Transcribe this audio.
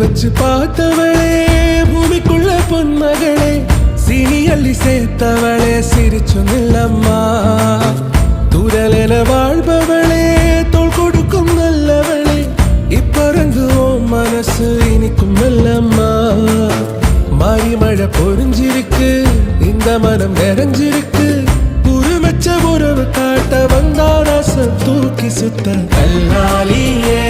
வச்சு பார்த்தவளே பூமிக்குள்ள பொன்மகளே சீனி அள்ளி சேர்த்தவளே சிரிச்சு நில்லம்மா துரலென வாழ்பவளே தோள் கொடுக்கும் நல்லவளே இப்பறங்குவோம் மனசு இனிக்கும் நல்லம்மா மாறி மழை பொறிஞ்சிருக்கு இந்த மனம் நிறைஞ்சிருக்கு உருவச்ச உறவு காட்ட வந்தா ரசம் தூக்கி சுத்த கல்லாலியே